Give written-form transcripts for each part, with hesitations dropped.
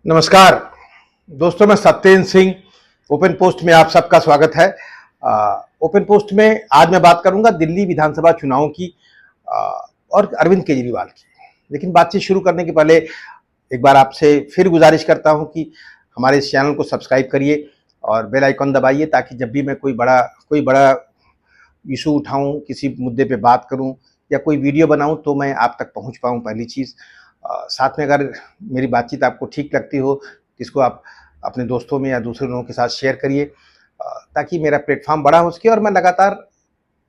नमस्कार दोस्तों, मैं सत्येंद्र सिंह ओपन पोस्ट में आप सबका स्वागत है। ओपन पोस्ट में आज मैं बात करूंगा दिल्ली विधानसभा चुनाव की और अरविंद केजरीवाल की। लेकिन बातचीत शुरू करने के पहले एक बार आपसे फिर गुजारिश करता हूं कि हमारे इस चैनल को सब्सक्राइब करिए और बेल आइकन दबाइए, ताकि जब भी मैं कोई बड़ा इशू उठाऊं, किसी मुद्दे पे बात करूं या कोई वीडियो बनाऊं तो मैं आप तक पहुंच पाऊं। पहली चीज़, साथ में अगर मेरी बातचीत आपको ठीक लगती हो, इसको आप अपने दोस्तों में या दूसरे लोगों के साथ शेयर करिए, ताकि मेरा प्लेटफॉर्म बड़ा हो सके और मैं लगातार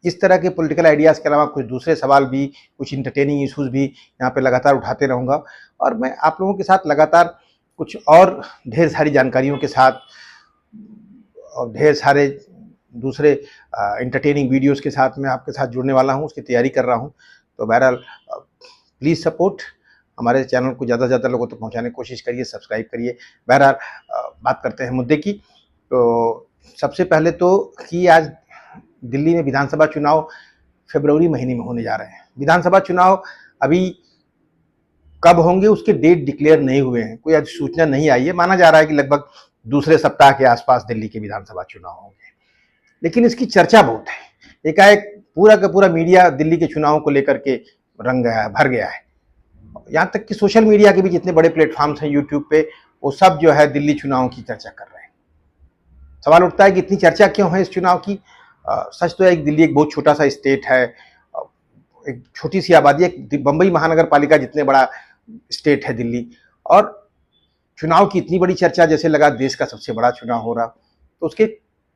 इस तरह के पॉलिटिकल आइडियाज़ के अलावा कुछ दूसरे सवाल भी, कुछ इंटरटेनिंग इश्यूज़ भी यहाँ पे लगातार उठाते रहूँगा। और मैं आप लोगों के साथ लगातार कुछ और ढेर सारी जानकारियों के साथ और ढेर सारे दूसरे इंटरटेनिंग वीडियोज़ के साथ मैं आपके साथ जुड़ने वाला हूँ, उसकी तैयारी कर रहा हूँ। तो बहरहाल प्लीज़ सपोर्ट, हमारे चैनल को ज़्यादा से ज़्यादा लोगों तक पहुँचाने की कोशिश करिए, सब्सक्राइब करिए। बहरहाल बात करते हैं मुद्दे की। तो सबसे पहले तो कि आज दिल्ली में विधानसभा चुनाव फरवरी महीने में होने जा रहे हैं। विधानसभा चुनाव अभी कब होंगे उसके डेट डिक्लेयर नहीं हुए हैं, कोई अधिसूचना नहीं आई है। माना जा रहा है कि लगभग दूसरे सप्ताह के आसपास दिल्ली के विधानसभा चुनाव होंगे, लेकिन इसकी चर्चा बहुत है। एकाएक पूरा का पूरा मीडिया दिल्ली के चुनाव को लेकर के रंग गया है, भर गया है। यहाँ तक कि सोशल मीडिया के भी जितने बड़े प्लेटफॉर्म्स हैं यूट्यूब पे, वो सब जो है दिल्ली चुनाव की चर्चा कर रहे हैं। सवाल उठता है कि इतनी चर्चा क्यों है इस चुनाव की। सच तो है, दिल्ली एक बहुत छोटा सा स्टेट है, एक छोटी सी आबादी, एक बम्बई महानगर पालिका जितने बड़ा स्टेट है दिल्ली, और चुनाव की इतनी बड़ी चर्चा जैसे लगा देश का सबसे बड़ा चुनाव हो रहा। तो उसके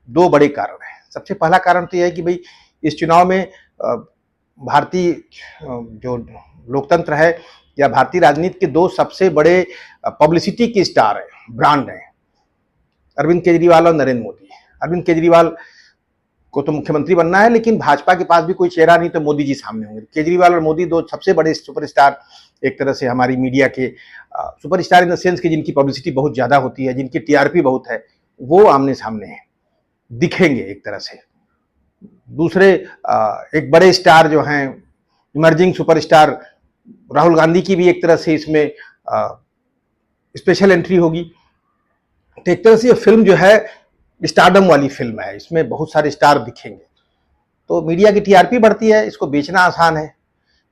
दो बड़े कारण हैं। सबसे पहला कारण तो यह है कि भाई इस चुनाव में भारतीय जो लोकतंत्र है या भारतीय राजनीति के दो सबसे बड़े पब्लिसिटी के स्टार है, ब्रांड है, अरविंद केजरीवाल और नरेंद्र मोदी। अरविंद केजरीवाल को तो मुख्यमंत्री बनना है, लेकिन भाजपा के पास भी कोई चेहरा नहीं, तो मोदी जी सामने होंगे। केजरीवाल और मोदी दो सबसे बड़े सुपरस्टार, एक तरह से हमारी मीडिया के सुपरस्टार इन द सेंस कि जिनकी पब्लिसिटी बहुत ज़्यादा होती है, जिनकी टीआरपी बहुत है, वो आमने सामने हैं, दिखेंगे एक तरह से। दूसरे एक बड़े स्टार जो हैं, इमर्जिंग सुपरस्टार राहुल गांधी की भी एक तरह से इसमें स्पेशल एंट्री होगी। तो एक तरह से ये फिल्म जो है स्टारडम वाली फिल्म है, इसमें बहुत सारे स्टार दिखेंगे, तो मीडिया की टीआरपी बढ़ती है। इसको बेचना आसान है,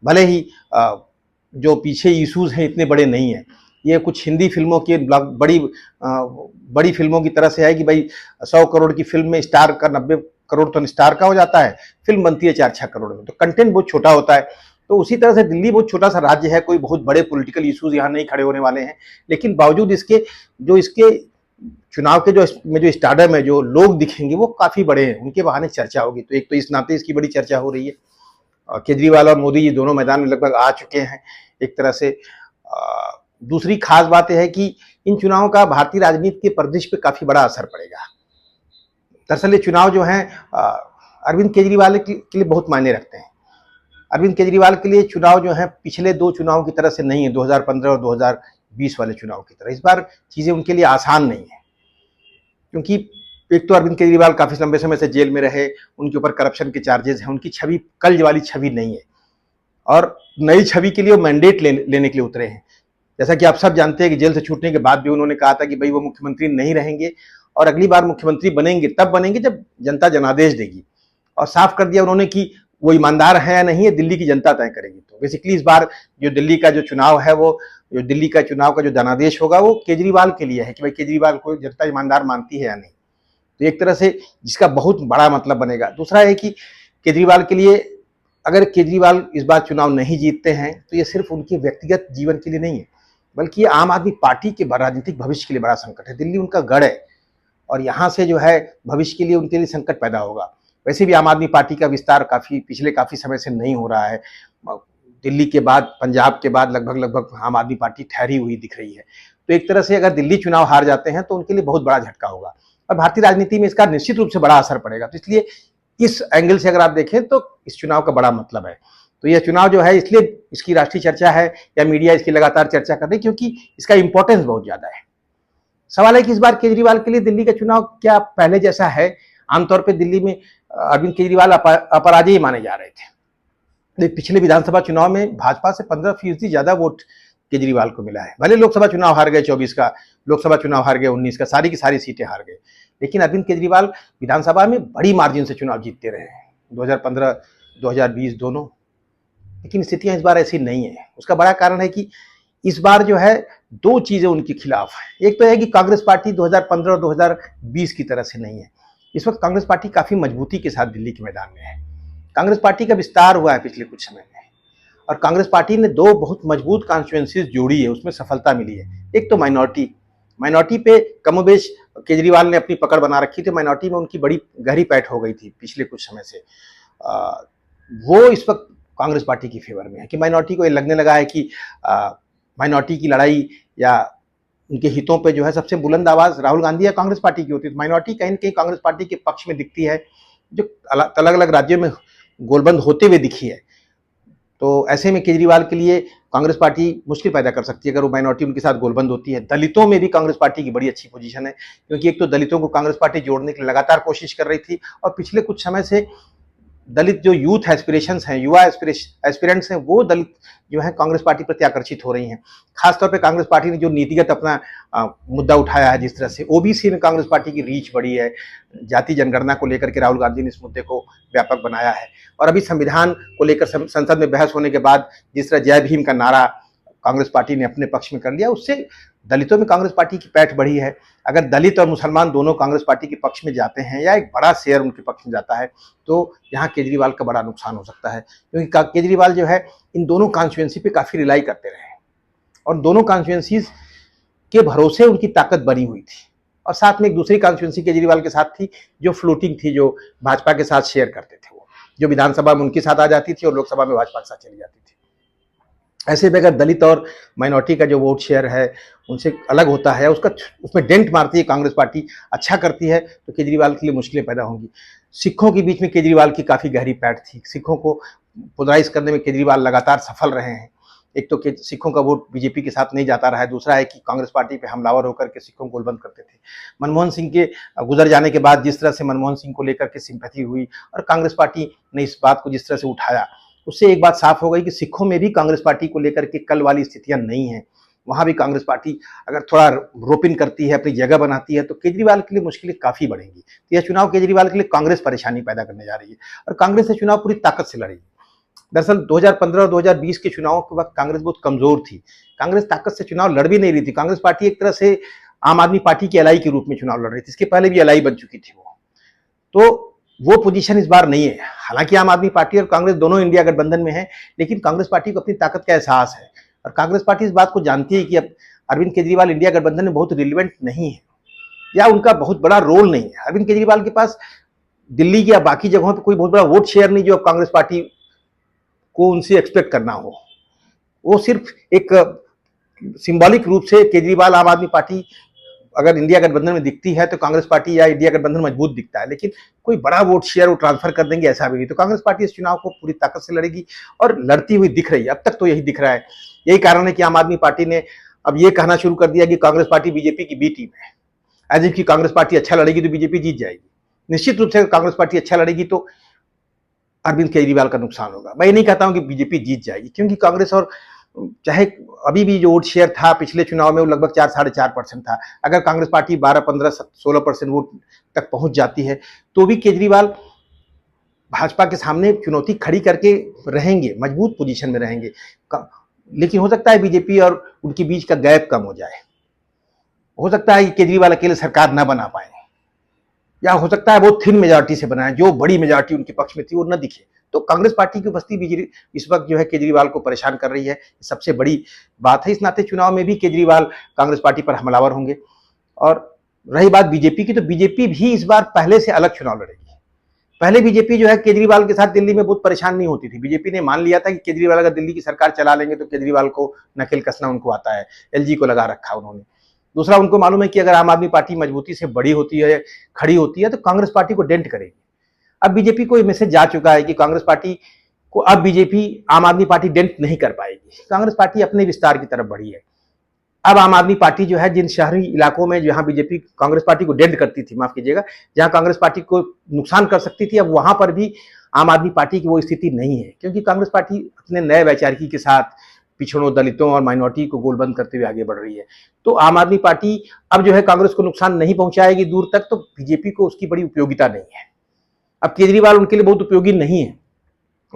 भले ही जो पीछे इश्यूज हैं इतने बड़े नहीं हैं। ये कुछ हिंदी फिल्मों की बड़ी फिल्मों की तरह से है कि भाई 100 करोड़ की फिल्म में स्टार का 90 करोड़ तो स्टार का हो जाता है, फिल्म बनती है 4-6 करोड़ में, तो कंटेंट बहुत छोटा होता है। तो उसी तरह से दिल्ली बहुत छोटा सा राज्य है, कोई बहुत बड़े पॉलिटिकल इश्यूज यहाँ नहीं खड़े होने वाले हैं, लेकिन बावजूद इसके चुनाव के जो स्टारडम है, जो लोग दिखेंगे वो काफी बड़े हैं, उनके बहाने चर्चा होगी। तो एक तो इस नाते इसकी बड़ी चर्चा हो रही है। केजरीवाल और मोदी जी दोनों मैदान में लगभग आ चुके हैं एक तरह से। दूसरी खास बात यह है कि इन चुनावों का भारतीय राजनीति के परिदृश्य पे काफी बड़ा असर पड़ेगा। दरअसल ये चुनाव जो है अरविंद केजरीवाल के लिए बहुत मायने रखते हैं। अरविंद केजरीवाल के लिए चुनाव जो है पिछले दो चुनाव की तरह से नहीं है, 2015 और 2020 वाले चुनाव की तरह। इस बार चीजें उनके लिए आसान नहीं है, क्योंकि एक तो अरविंद केजरीवाल काफी लंबे समय से जेल में रहे, उनके ऊपर करप्शन के चार्जेस हैं, उनकी छवि कल वाली छवि नहीं है, और नई छवि के लिए वो मैंडेट लेने के लिए उतरे हैं। जैसा कि आप सब जानते हैं कि जेल से छूटने के बाद भी उन्होंने कहा था कि भाई वो मुख्यमंत्री नहीं रहेंगे, और अगली बार मुख्यमंत्री बनेंगे तब बनेंगे जब जनता जनादेश देगी। और साफ कर दिया उन्होंने कि वो ईमानदार है या नहीं है दिल्ली की जनता तय करेगी। तो बेसिकली इस बार जो दिल्ली का जो चुनाव है, वो जो दिल्ली का चुनाव का जो जनादेश होगा वो केजरीवाल के लिए है कि भाई केजरीवाल को जनता ईमानदार मानती है या नहीं। तो एक तरह से जिसका बहुत बड़ा मतलब बनेगा। दूसरा है कि केजरीवाल के लिए, अगर केजरीवाल इस बार चुनाव नहीं जीतते हैं तो ये सिर्फ उनके व्यक्तिगत जीवन के लिए नहीं है, बल्कि ये आम आदमी पार्टी के राजनीतिक भविष्य के लिए बड़ा संकट है। दिल्ली उनका गढ़ है, और यहाँ से जो है भविष्य के लिए उनके लिए संकट पैदा होगा। वैसे भी आम आदमी पार्टी का विस्तार पिछले काफी समय से नहीं हो रहा है। दिल्ली के बाद, पंजाब के बाद लगभग आम आदमी पार्टी ठहरी हुई दिख रही है। तो एक तरह से अगर दिल्ली चुनाव हार जाते हैं तो उनके लिए बहुत बड़ा झटका होगा, और भारतीय राजनीति में इसका निश्चित रूप से बड़ा असर पड़ेगा। तो इसलिए इस एंगल से अगर आप देखें तो इस चुनाव का बड़ा मतलब है। तो यह चुनाव जो है, इसलिए इसकी राष्ट्रीय चर्चा है या मीडिया इसकी लगातार चर्चा कर रही है, क्योंकि इसका इंपॉर्टेंस बहुत ज्यादा है। सवाल है कि इस बार केजरीवाल के लिए दिल्ली का चुनाव क्या पहले जैसा है। आमतौर पर दिल्ली में अरविंद केजरीवाल अपराजयी माने जा रहे थे। पिछले विधानसभा चुनाव में भाजपा से 15% ज्यादा वोट केजरीवाल को मिला है। भले लोकसभा चुनाव हार गए 24 का, लोकसभा चुनाव हार गए 19 का, सारी की सारी सीटें हार गए, लेकिन अरविंद केजरीवाल विधानसभा में बड़ी मार्जिन से चुनाव जीतते रहे हैं 2015 2020 दोनों। लेकिन स्थितियां इस बार ऐसी नहीं है। उसका बड़ा कारण है कि इस बार जो है दो चीजें उनके खिलाफ है। एक तो है कि कांग्रेस पार्टी 2015 और 2020 की तरह से नहीं है। इस वक्त कांग्रेस पार्टी काफी मजबूती के साथ दिल्ली के मैदान में है। कांग्रेस पार्टी का विस्तार हुआ है पिछले कुछ समय में, और कांग्रेस पार्टी ने दो बहुत मजबूत कॉन्स्टिट्यूएंसीज जोड़ी है, उसमें सफलता मिली है। एक तो माइनॉरिटी पे कमोबेश केजरीवाल ने अपनी पकड़ बना रखी थी। माइनॉरिटी में उनकी बड़ी गहरी पैठ हो गई थी पिछले कुछ समय से। वो इस वक्त कांग्रेस पार्टी की फेवर में है कि माइनॉरिटी को ये लगने लगा है कि माइनॉरिटी की लड़ाई या उनके हितों पे जो है सबसे बुलंद आवाज राहुल गांधी या कांग्रेस पार्टी की होती है। माइनॉरिटी कहीं न कहीं कांग्रेस पार्टी के पक्ष में दिखती है, जो अलग अलग राज्यों में गोलबंद होते हुए दिखी है। तो ऐसे में केजरीवाल के लिए कांग्रेस पार्टी मुश्किल पैदा कर सकती है अगर वो माइनॉरिटी उनके साथ गोलबंद होती है। दलितों में भी कांग्रेस पार्टी की बड़ी अच्छी पोजीशन है, क्योंकि एक तो दलितों को कांग्रेस पार्टी जोड़ने की लगातार कोशिश कर रही थी, और पिछले कुछ समय से दलित जो यूथ एस्पिरेशंस हैं, युवा एस्पिरेंट्स हैं, वो दलित जो है कांग्रेस पार्टी प्रति आकर्षित हो रही हैं। खासतौर पे कांग्रेस पार्टी ने जो नीतिगत अपना मुद्दा उठाया है, जिस तरह से ओबीसी में कांग्रेस पार्टी की रीच बढ़ी है, जाति जनगणना को लेकर के राहुल गांधी ने इस मुद्दे को व्यापक बनाया है। और अभी संविधान को लेकर संसद में बहस होने के बाद जिस तरह जय भीम का नारा कांग्रेस पार्टी ने अपने पक्ष में कर लिया, उससे दलितों में कांग्रेस पार्टी की पैठ बढ़ी है। अगर दलित और मुसलमान दोनों कांग्रेस पार्टी के पक्ष में जाते हैं, या एक बड़ा शेयर उनके पक्ष में जाता है, तो यहाँ केजरीवाल का बड़ा नुकसान हो सकता है, क्योंकि केजरीवाल जो है इन दोनों कॉन्स्टिट्यूएंसी पे काफी रिलाई करते रहे, और दोनों कॉन्स्टिट्यूएंसीज के भरोसे उनकी ताकत बनी हुई थी। और साथ में एक दूसरी कॉन्स्टिट्यूएंसी केजरीवाल के साथ थी जो फ्लोटिंग थी, जो भाजपा के साथ शेयर करते थे, वो जो विधानसभा में उनके साथ आ जाती थी और लोकसभा में भाजपा के साथ चली जाती थी। ऐसे में अगर दलित और माइनॉरिटी का जो वोट शेयर है उनसे अलग होता है, उसमें डेंट मारती है कांग्रेस पार्टी, अच्छा करती है, तो केजरीवाल के लिए मुश्किलें पैदा होंगी। सिखों के बीच में केजरीवाल की काफ़ी गहरी पैठ थी। सिखों को पोलराइज करने में केजरीवाल लगातार सफल रहे हैं। एक तो सिखों का वोट बीजेपी के साथ नहीं जाता रहा है, दूसरा है कि कांग्रेस पार्टी पे हमलावर होकर के सिखों को गोलबंद करते थे। मनमोहन सिंह के गुजर जाने के बाद जिस तरह से मनमोहन सिंह को लेकर के सिंपैथी हुई और कांग्रेस पार्टी ने इस बात को जिस तरह से उठाया, उससे एक बात साफ हो गई कि सिखों में भी कांग्रेस पार्टी को लेकर के कल वाली स्थितियां नहीं है। वहां भी कांग्रेस पार्टी अगर थोड़ा रोपिन करती है, अपनी जगह बनाती है, तो केजरीवाल के लिए मुश्किलें काफी बढ़ेंगी। तो यह चुनाव केजरीवाल के लिए कांग्रेस परेशानी पैदा करने जा रही है, और कांग्रेस ये चुनाव पूरी ताकत से लड़ेगी। दरअसल 2015 और 2020 के चुनावों के वक्त कांग्रेस बहुत कमजोर थी। कांग्रेस ताकत से चुनाव लड़ भी नहीं रही थी। कांग्रेस पार्टी एक तरह से आम आदमी पार्टी की एलाई के रूप में चुनाव लड़ रही थी। इसके पहले भी एलाई बन चुकी थी तो वो पोजीशन इस बार नहीं है। हालांकि आम आदमी पार्टी और कांग्रेस दोनों इंडिया गठबंधन में है, लेकिन कांग्रेस पार्टी को अपनी ताकत का एहसास है, और कांग्रेस पार्टी इस बात को जानती है कि अब अरविंद केजरीवाल इंडिया गठबंधन में बहुत रिलेवेंट नहीं है, या उनका बहुत बड़ा रोल नहीं है। अरविंद केजरीवाल के पास दिल्ली की या बाकी जगहों पर कोई बहुत बड़ा वोट शेयर नहीं जो अब कांग्रेस पार्टी को उनसे एक्सपेक्ट करना हो। वो सिर्फ एक सिंबॉलिक रूप से केजरीवाल आम आदमी पार्टी अगर इंडिया गठबंधन में दिखती है तो कांग्रेस पार्टी या इंडिया गठबंधन मजबूत दिखता है, लेकिन कोई बड़ा वोट शेयर वो ट्रांसफर कर देंगे ऐसा भी नहीं। तो कांग्रेस पार्टी इस चुनाव को पूरी ताकत से लड़ेगी, और लड़ती हुई दिख रही है। अब तक तो यही दिख रहा है। यही कारण है कि आम आदमी पार्टी ने अब ये कहना शुरू कर दिया कि कांग्रेस पार्टी बीजेपी की बी टीम है। एज इफ की कांग्रेस पार्टी अच्छा लड़ेगी तो बीजेपी जीत जाएगी। निश्चित रूप से कांग्रेस पार्टी अच्छा लड़ेगी तो अरविंद केजरीवाल का नुकसान होगा। मैं ये नहीं कहता हूं कि बीजेपी जीत जाएगी, क्योंकि कांग्रेस और चाहे अभी भी जो वोट शेयर था पिछले चुनाव में वो लगभग 4-4.5% था। अगर कांग्रेस पार्टी 12-15-16% वोट तक पहुंच जाती है तो भी केजरीवाल भाजपा के सामने चुनौती खड़ी करके रहेंगे, मजबूत पोजीशन में रहेंगे। लेकिन हो सकता है बीजेपी और उनके बीच का गैप कम हो जाए। हो सकता है कि केजरीवाल अकेले सरकार न बना पाए, या हो सकता है वो थिन मेजॉरिटी से बनाए, जो बड़ी मेजॉरिटी उनके पक्ष में थी वो न दिखे। तो कांग्रेस पार्टी की उपस्थिति इस वक्त जो है केजरीवाल को परेशान कर रही है, सबसे बड़ी बात है। इस नाते चुनाव में भी केजरीवाल कांग्रेस पार्टी पर हमलावर होंगे। और रही बात बीजेपी की, तो बीजेपी भी इस बार पहले से अलग चुनाव लड़ेगी। पहले बीजेपी जो है केजरीवाल के साथ दिल्ली में बहुत परेशान नहीं होती थी। बीजेपी ने मान लिया था कि केजरीवाल अगर दिल्ली की सरकार चला लेंगे तो केजरीवाल को नकेल कसना उनको आता है, एलजी को लगा रखा उन्होंने। दूसरा, उनको मालूम है कि अगर आम आदमी पार्टी मजबूती से बड़ी होती है, खड़ी होती है, तो कांग्रेस पार्टी को डेंट करेगी। अब बीजेपी को ये मैसेज जा चुका है कि कांग्रेस पार्टी को अब बीजेपी आम आदमी पार्टी डेंट नहीं कर पाएगी। कांग्रेस पार्टी अपने विस्तार की तरफ बढ़ी है। अब आम आदमी पार्टी जो है जिन शहरी इलाकों में जहां बीजेपी कांग्रेस पार्टी को डेंट करती थी, माफ कीजिएगा, जहां कांग्रेस पार्टी को नुकसान कर सकती थी, अब वहां पर भी आम आदमी पार्टी की वो स्थिति नहीं है, क्योंकि कांग्रेस पार्टी अपने नए वैचारिकी के साथ पिछड़ों, दलितों और माइनॉरिटी को गोलबंद करते हुए आगे बढ़ रही है। तो आम आदमी पार्टी अब जो है कांग्रेस को नुकसान नहीं पहुंचाएगी दूर तक, तो बीजेपी को उसकी बड़ी उपयोगिता नहीं है। अब केजरीवाल उनके लिए बहुत उपयोगी नहीं है।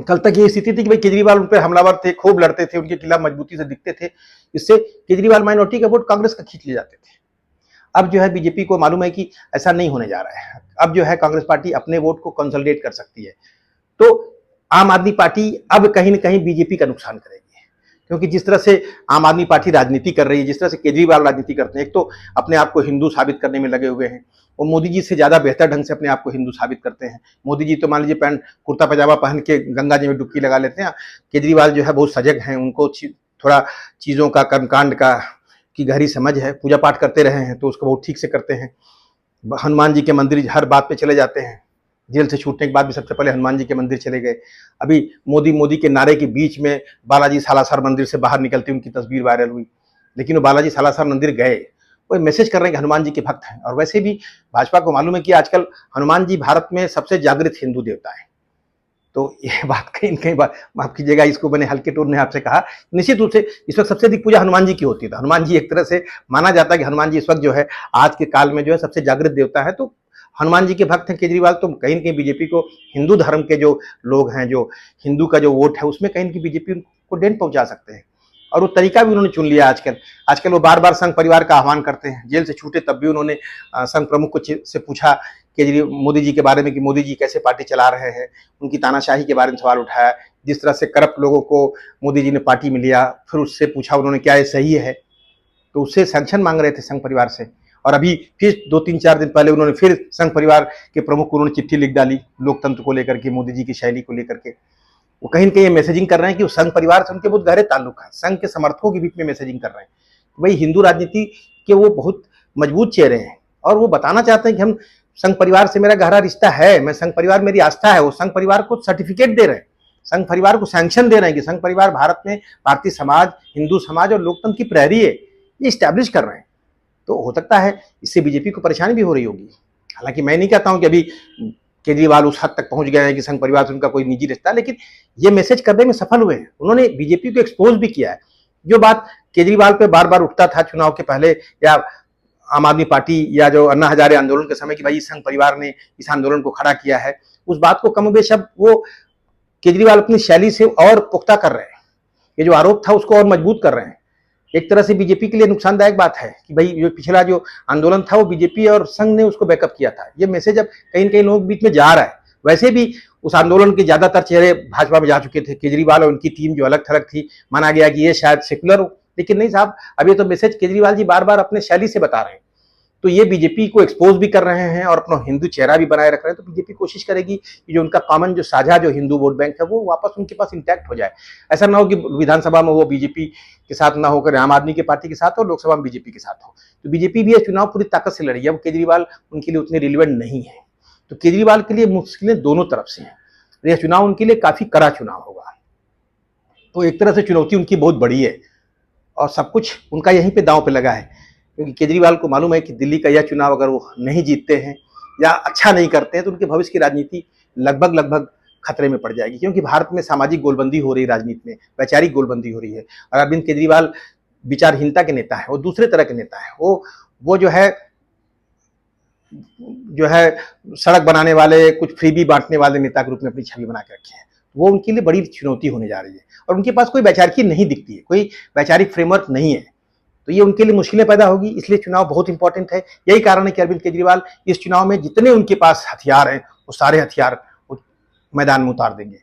कल तक ये स्थिति थी कि भाई केजरीवाल उन पर हमलावर थे, खूब लड़ते थे, उनके खिलाफ मजबूती से दिखते थे, इससे केजरीवाल माइनॉरिटी का वोट कांग्रेस का खींच ले जाते थे। अब जो है बीजेपी को मालूम है कि ऐसा नहीं होने जा रहा है। अब जो है कांग्रेस पार्टी अपने वोट को कंसोलिडेट कर सकती है। तो आम आदमी पार्टी अब कहीं ना कहीं बीजेपी का नुकसान करेगी, क्योंकि जिस तरह से आम आदमी पार्टी राजनीति कर रही है, जिस तरह से केजरीवाल राजनीति करते हैं, एक तो अपने आप को हिंदू साबित करने में लगे हुए हैं, वो मोदी जी से ज्यादा बेहतर ढंग से अपने आप को हिंदू साबित करते हैं। मोदी जी तो मान लीजिए पैंट कुर्ता पैजामा पहन के गंगा जी में डुबकी लगा लेते हैं। केजरीवाल जो है बहुत सजग हैं, उनको थोड़ा चीजों का, कर्मकांड का की गहरी समझ है, पूजा पाठ करते रहे हैं तो उसको बहुत ठीक से करते हैं। हनुमान जी के मंदिर हर बात पे चले जाते हैं। जेल से छूटने के बाद भी सबसे पहले हनुमान जी के मंदिर चले गए। अभी मोदी के नारे के बीच में बालाजी सालासर मंदिर से बाहर निकलती उनकी तस्वीर वायरल हुई, लेकिन वो बालाजी सालासर मंदिर गए, वो मैसेज कर रहे हैं कि हनुमान जी के भक्त हैं। और वैसे भी भाजपा को मालूम है कि आजकल हनुमान जी भारत में सबसे जागृत हिंदू देवता है। तो ये बात कहीं कहीं बात, माफ कीजिएगा इसको मैंने हल्के टोन में आपसे कहा, निश्चित रूप से इस वक्त सबसे अधिक पूजा हनुमान जी की होती है। तो हनुमान जी एक तरह से माना जाता है कि हनुमान जी इस वक्त जो है आज के काल में जो है सबसे जागृत देवता है। तो हनुमान जी के भक्त हैं केजरीवाल, तो कहीं न कहीं बीजेपी को हिंदू धर्म के जो लोग हैं, जो हिंदू का जो वोट है, उसमें कहीं न कहीं बीजेपी को डेंट पहुंचा सकते हैं। और वो तरीका भी उन्होंने चुन लिया। आजकल वो बार बार संघ परिवार का आह्वान करते हैं। जेल से छूटे तब भी उन्होंने संघ प्रमुख से पूछा मोदी जी के बारे में कि मोदी जी कैसे पार्टी चला रहे हैं, उनकी तानाशाही के बारे में सवाल उठाया। जिस तरह से करप्ट लोगों को मोदी जी ने पार्टी में लिया, फिर उससे पूछा उन्होंने क्या ये सही है, तो उससे सैंक्शन मांग रहे थे संघ परिवार से। और अभी फिर 2-3-4 दिन पहले उन्होंने फिर संघ परिवार के प्रमुख को उन्होंने चिट्ठी लिख डाली लोकतंत्र को लेकर के, मोदी जी की शैली को लेकर के। वो कहीं न कहीं मैसेजिंग कर रहे हैं कि वो संघ परिवार से उनके बहुत गहरे ताल्लुक है, संघ के समर्थकों के बीच में मैसेजिंग कर रहे हैं। वही हिंदू राजनीति के वो बहुत मजबूत चेहरे हैं और वो बताना चाहते हैं कि हम संघ परिवार से मेरा गहरा रिश्ता है, मैं संघ परिवार मेरी आस्था है। वो संघ परिवार को सर्टिफिकेट दे रहे हैं, संघ परिवार को सैंक्शन दे रहे हैं कि संघ परिवार भारत में भारतीय समाज, हिंदू समाज और लोकतंत्र की प्रहरी है, ये स्टैब्लिश कर रहे हैं। तो हो सकता है इससे बीजेपी को परेशानी भी हो रही होगी। हालांकि मैं नहीं कहता हूं कि अभी केजरीवाल उस हद तक पहुंच गए हैं कि संघ परिवार से उनका कोई निजी रिश्ता है, लेकिन ये मैसेज करने में सफल हुए हैं। उन्होंने बीजेपी को एक्सपोज भी किया है। जो बात केजरीवाल पे बार बार उठता था चुनाव के पहले या आम आदमी पार्टी या जो अन्ना हजारे आंदोलन के समय कि भाई संघ परिवार ने इस आंदोलन को खड़ा किया है, उस बात को कमोबेश अब वो केजरीवाल अपनी शैली से और पुख्ता कर रहे हैं। ये जो आरोप था उसको और मजबूत कर रहे हैं। एक तरह से बीजेपी के लिए नुकसानदायक बात है कि भाई जो पिछला जो आंदोलन था वो बीजेपी और संघ ने उसको बैकअप किया था। ये मैसेज अब कहीं न कहीं लोगों के बीच में जा रहा है। वैसे भी उस आंदोलन के ज्यादातर चेहरे भाजपा में जा चुके थे। केजरीवाल और उनकी टीम जो अलग थलग थी, माना गया कि ये शायद सेक्युलर हो, लेकिन नहीं साहब, अब ये तो मैसेज केजरीवाल जी बार बार अपने शैली से बता रहे हैं। तो ये बीजेपी को एक्सपोज भी कर रहे हैं और अपना हिंदू चेहरा भी बनाए रख रहे हैं। तो बीजेपी कोशिश करेगी कि जो उनका कॉमन जो साझा जो हिंदू वोट बैंक है वो वापस उनके पास इंटैक्ट हो जाए। ऐसा ना हो कि विधानसभा में वो बीजेपी के साथ ना होकर आम आदमी की पार्टी के साथ हो, लोकसभा में बीजेपी के साथ हो। तो बीजेपी भी ये चुनाव पूरी ताकत से लड़ी है। वो केजरीवाल उनके लिए उतने रिलेवेंट नहीं है। तो केजरीवाल के लिए मुश्किलें दोनों तरफ से हैं। यह चुनाव उनके लिए काफी कड़ा चुनाव होगा। तो एक तरह से चुनौती उनकी बहुत बड़ी है और सब कुछ उनका यहीं पे दांव पे लगा है, क्योंकि केजरीवाल को मालूम है कि दिल्ली का यह चुनाव अगर वो नहीं जीतते हैं या अच्छा नहीं करते हैं तो उनके भविष्य की राजनीति लगभग खतरे में पड़ जाएगी। क्योंकि भारत में सामाजिक गोलबंदी हो रही है, राजनीति में वैचारिक गोलबंदी हो रही है। और अरविंद केजरीवाल विचारहीनता के नेता है, वो दूसरे तरह के नेता है। वो जो है सड़क बनाने वाले, कुछ फ्रीबी बांटने वाले नेता के रूप में अपनी छवि बना के रखे हैं। वो उनके लिए बड़ी चुनौती होने जा रही है और उनके पास कोई वैचारिकी नहीं दिखती है, कोई वैचारिक फ्रेमवर्क नहीं है। तो ये उनके लिए मुश्किलें पैदा होगी। इसलिए चुनाव बहुत इंपॉर्टेंट है। यही कारण है कि अरविंद केजरीवाल इस चुनाव में जितने उनके पास हथियार हैं वो सारे हथियार मैदान में उतार देंगे।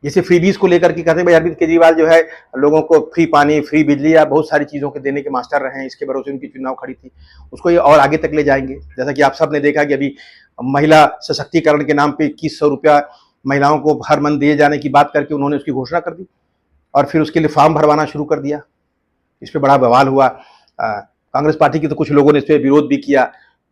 जैसे फ्रीबीज को लेकर के कहते हैं भाई अरविंद केजरीवाल जो है लोगों को फ्री पानी, फ्री बिजली या बहुत सारी चीजों के देने के मास्टर रहे हैं, इसके भरोसे उनकी चुनाव खड़ी थी। उसको ये और आगे तक ले जाएंगे। जैसा कि आप सब ने देखा कि अभी महिला सशक्तिकरण के नाम पे 2100 रुपया महिलाओं को हर मंथ दिए जाने की बात करके उन्होंने उसकी घोषणा कर दी और फिर उसके लिए फॉर्म भरवाना शुरू कर दिया। इस पर बड़ा बवाल हुआ। कांग्रेस पार्टी के तो कुछ लोगों ने इस पर विरोध भी किया।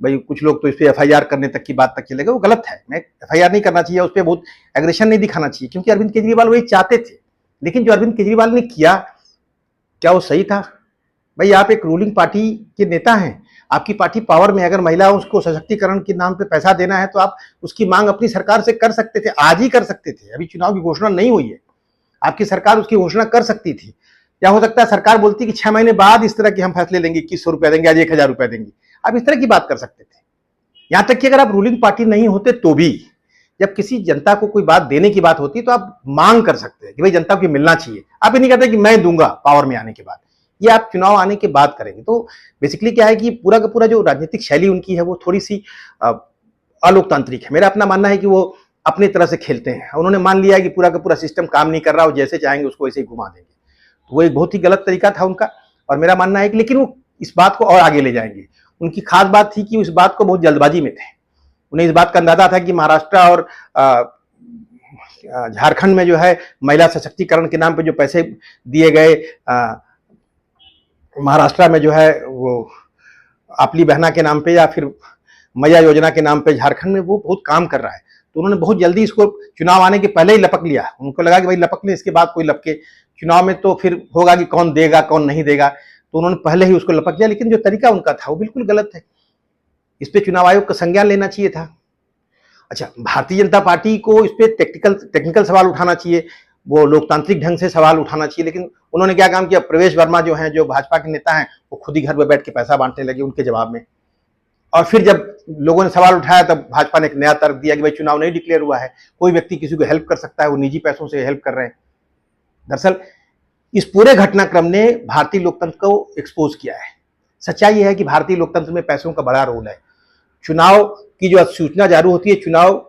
भाई कुछ लोग तो इस पर एफआईआर करने तक की बात तक चले गए। वो गलत है। मैं एफआईआर नहीं करना चाहिए, उस पर बहुत एग्रेशन नहीं दिखाना चाहिए, क्योंकि अरविंद केजरीवाल वही चाहते थे। लेकिन जो अरविंद केजरीवाल ने किया, क्या वो सही था? भाई आप एक रूलिंग पार्टी के नेता हैं, आपकी पार्टी पावर में, अगर महिलाओं को सशक्तिकरण के नाम पे पैसा देना है तो आप उसकी मांग अपनी सरकार से कर सकते थे, आज ही कर सकते थे। अभी चुनाव की घोषणा नहीं हुई है, आपकी सरकार उसकी घोषणा कर सकती थी। या हो सकता है सरकार बोलती कि 6 महीने बाद इस तरह के हम फैसले लेंगे, 2100 रुपया देंगे, आज 1000 रुपया देंगे। आप इस तरह की बात कर सकते थे। यहां तक कि अगर आप रूलिंग पार्टी नहीं होते तो भी जब किसी जनता को कोई बात देने की बात होती है तो आप मांग कर सकते हैं कि भाई जनता को मिलना चाहिए। आप ये नहीं कहते कि मैं दूंगा पावर में आने के बाद, ये आप चुनाव आने के बाद करेंगे। तो बेसिकली क्या है कि पूरा का पूरा जो राजनीतिक शैली उनकी है वो थोड़ी सी अलोकतांत्रिक है। मेरा अपना मानना है कि वो अपनी तरह से खेलते हैं। उन्होंने मान लिया कि पूरा का पूरा सिस्टम काम नहीं कर रहा, और जैसे चाहेंगे उसको वैसे ही घुमा देंगे। तो वो एक बहुत ही गलत तरीका था उनका, और मेरा मानना है कि लेकिन वो इस बात को और आगे ले जाएंगे। उनकी खास बात थी कि इस बात को बहुत जल्दबाजी में थे। उन्हें इस बात का अंदाजा था कि महाराष्ट्र और झारखंड में जो है महिला सशक्तिकरण के नाम पे जो पैसे दिए गए, महाराष्ट्र में जो है वो आपली बहना के नाम पे या फिर मैया योजना के नाम पे झारखंड में वो बहुत काम कर रहा है। तो उन्होंने बहुत जल्दी इसको चुनाव आने के पहले ही लपक लिया। उनको लगा कि भाई लपक ले, इसके बाद कोई लपके चुनाव में तो फिर होगा कि कौन देगा कौन नहीं देगा, तो उन्होंने पहले ही उसको लपक लिया। लेकिन जो तरीका उनका था वो बिल्कुल गलत है। इस पे चुनाव आयोग का संज्ञान लेना चाहिए था। अच्छा, भारतीय जनता पार्टी को इस पे टेक्निकल सवाल उठाना चाहिए, वो लोकतांत्रिक ढंग से सवाल उठाना चाहिए। लेकिन उन्होंने क्या काम किया, प्रवेश वर्मा जो है, जो भाजपा के नेता हैं, वो खुद ही घर में बैठ के पैसा बांटने लगे उनके जवाब में। और फिर जब लोगों ने सवाल उठाया तब भाजपा ने एक नया तर्क दिया कि भाई चुनाव नहीं डिक्लेयर हुआ है, कोई व्यक्ति किसी को हेल्प कर सकता है, वो निजी पैसों से हेल्प कर रहे हैं। दरअसल इस पूरे घटनाक्रम ने भारतीय लोकतंत्र को एक्सपोज किया है। सच्चाई यह है कि भारतीय लोकतंत्र में पैसों का बड़ा रोल है। चुनाव की जो सूचना जारी होती है, चुनाव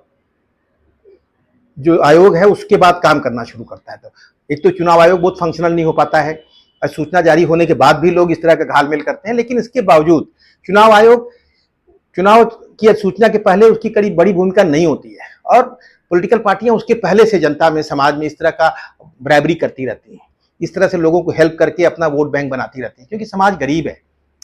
जो आयोग है उसके बाद काम करना शुरू करता है। तो एक तो चुनाव आयोग बहुत फंक्शनल नहीं हो पाता है, और सूचना जारी होने के बाद भी लोग इस तरह का घालमेल करते हैं। लेकिन इसके बावजूद चुनाव आयोग चुनाव की सूचना के पहले उसकी कड़ी बड़ी भूमिका नहीं होती है, और पॉलिटिकल पार्टियां उसके पहले से जनता में, समाज में इस तरह का ब्राइबरी करती रहती हैं, इस तरह से लोगों को हेल्प करके अपना वोट बैंक बनाती रहती हैं। क्योंकि समाज गरीब है।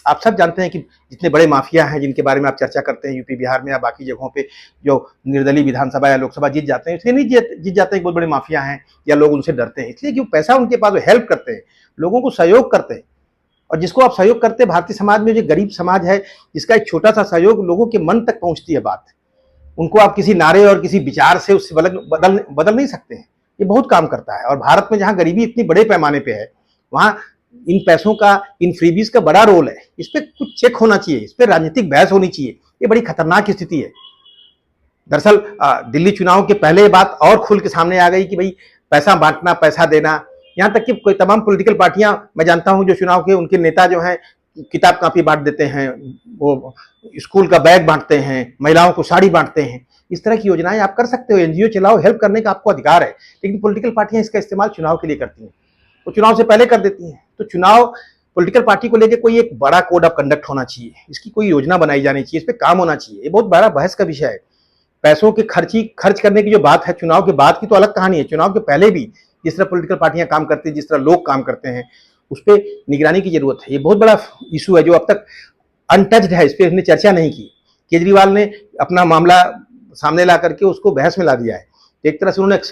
आप सब जानते हैं कि जितने बड़े माफिया हैं जिनके बारे में आप चर्चा करते हैं यूपी बिहार में या बाकी जगहों पे, जो निर्दलीय विधानसभा या लोकसभा जीत जाते हैं, इसलिए नहीं जीत जाते हैं बहुत बड़े माफिया हैं या लोग उनसे डरते हैं, इसलिए कि वो पैसा उनके पास, वो हेल्प करते हैं, लोगों को सहयोग करते हैं। और जिसको आप सहयोग करते हैं, भारतीय समाज में जो गरीब समाज है, जिसका एक छोटा सा सहयोग लोगों के मन तक पहुंचती है बात, उनको आप किसी नारे और किसी विचार से उससे बदल नहीं सकते हैं। ये बहुत काम करता है। और भारत में जहां गरीबी इतनी बड़े पैमाने पे है, वहां इन पैसों का, इन फ्रीबीज का बड़ा रोल है। इस पर कुछ चेक होना चाहिए, इस पर राजनीतिक बहस होनी चाहिए। ये बड़ी खतरनाक स्थिति है। दरअसल दिल्ली चुनाव के पहले बात और खुल के सामने आ गई कि भाई पैसा बांटना, पैसा देना, यहाँ तक कि कोई तमाम पॉलिटिकल पार्टियां मैं जानता हूं जो चुनाव के उनके नेता जो हैं किताब कापी बांट देते हैं, वो स्कूल का बैग बांटते हैं, महिलाओं को साड़ी बांटते हैं। इस तरह की योजनाएं आप कर सकते हो, एनजीओ चलाओ, हेल्प करने का आपको अधिकार है। लेकिन पॉलिटिकल पार्टियां इसका इस्तेमाल चुनाव के लिए करती हैं, वो चुनाव से पहले कर देती हैं। तो चुनाव पॉलिटिकल पार्टी को लेकर कोई एक बड़ा कोड ऑफ कंडक्ट होना चाहिए, इसकी कोई योजना बनाई जानी चाहिए, इस पर काम होना चाहिए। ये बहुत बड़ा बहस का विषय है। पैसों के खर्च करने की जो बात है चुनाव के बाद की तो अलग कहानी है। चुनाव के पहले भी जिस तरह पॉलिटिकल पार्टियां काम करती हैं, जिस तरह लोग काम करते हैं, उस पर निगरानी की जरूरत है। ये बहुत बड़ा इशू है जो अब तक अनटच्ड है, इस पर इसने चर्चा नहीं की। केजरीवाल ने अपना मामला सामने ला करके उसको बहस में ला दिया है। एक तरह से उन्होंने,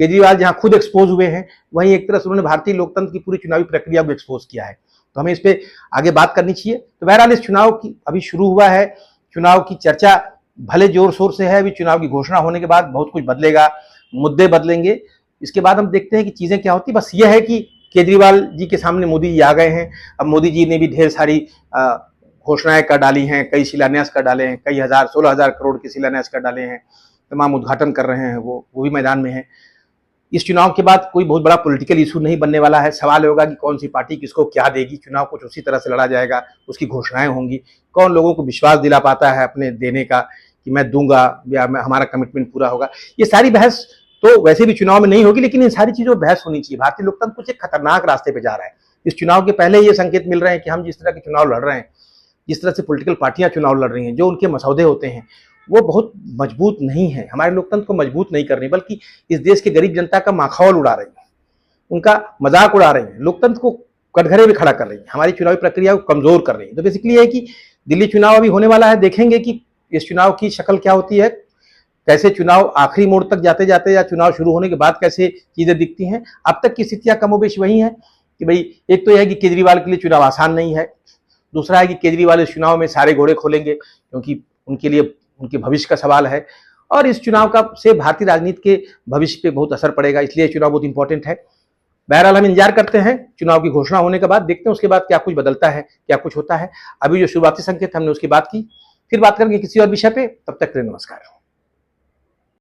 केजरीवाल जहां खुद एक्सपोज हुए हैं, वहीं एक तरह से उन्होंने भारतीय लोकतंत्र की पूरी चुनावी प्रक्रिया को एक्सपोज किया है। तो हमें इस पर आगे बात करनी चाहिए। तो बहरहाल इस चुनाव की अभी शुरू हुआ है, चुनाव की चर्चा भले जोर शोर से है। अभी चुनाव की घोषणा होने के बाद बहुत कुछ बदलेगा, मुद्दे बदलेंगे। इसके बाद हम देखते हैं कि चीजें क्या होती। बस यह है कि केजरीवाल जी के सामने मोदी जी आ गए हैं। अब मोदी जी ने भी ढेर सारी घोषणाएं कर डाली हैं, कई शिलान्यास कर डाले हैं, कई 16,000 करोड़ के शिलान्यास कर डाले हैं, तमाम उद्घाटन कर रहे हैं, वो भी मैदान में है। इस चुनाव के बाद कोई बहुत बड़ा पॉलिटिकल इशू नहीं बनने वाला है। सवाल होगा कि कौन सी पार्टी किसको क्या देगी। चुनाव कुछ उसी तरह से लड़ा जाएगा, उसकी घोषणाएं होंगी, कौन लोगों को विश्वास दिला पाता है अपने देने का कि मैं दूंगा या हमारा कमिटमेंट पूरा होगा। ये सारी बहस तो वैसे भी चुनाव में नहीं होगी, लेकिन इन सारी चीजों में बहस होनी चाहिए। भारतीय लोकतंत्र कुछ एक खतरनाक रास्ते पे जा रहा है। इस चुनाव के पहले ये संकेत मिल रहे हैं कि हम जिस तरह के चुनाव लड़ रहे हैं, जिस तरह से पॉलिटिकल पार्टियां चुनाव लड़ रही हैं, जो उनके मसौदे होते हैं वो बहुत मजबूत नहीं है, हमारे लोकतंत्र को मजबूत नहीं कर रही, बल्कि इस देश के गरीब जनता का माखौल उड़ा रही है, उनका मजाक उड़ा रही है, लोकतंत्र को कटघरे में खड़ा कर रही है, हमारी चुनावी प्रक्रिया को कमजोर कर रही है। तो बेसिकली ये है कि दिल्ली चुनाव अभी होने वाला है, देखेंगे कि इस चुनाव की शक्ल क्या होती है, कैसे चुनाव आखिरी मोड़ तक जाते जाते या चुनाव शुरू होने के बाद कैसे चीजें दिखती हैं। अब तक की स्थितियां कमोबेश वही है कि भाई एक तो यह है कि केजरीवाल के लिए चुनाव आसान नहीं है, दूसरा है कि केजरीवाल इस चुनाव में सारे घोड़े खोलेंगे क्योंकि उनके लिए उनके भविष्य का सवाल है, और इस चुनाव का से भारतीय राजनीति के भविष्य पे बहुत असर पड़ेगा, इसलिए चुनाव बहुत इंपॉर्टेंट है। बहरहाल हम इंतजार करते हैं चुनाव की घोषणा होने के बाद, देखते हैं उसके बाद क्या कुछ बदलता है, क्या कुछ होता है। अभी जो शुरुआती संकेत हमने उसकी बात की, फिर बात करेंगे किसी और विषय पे। तब तक के लिए नमस्कार।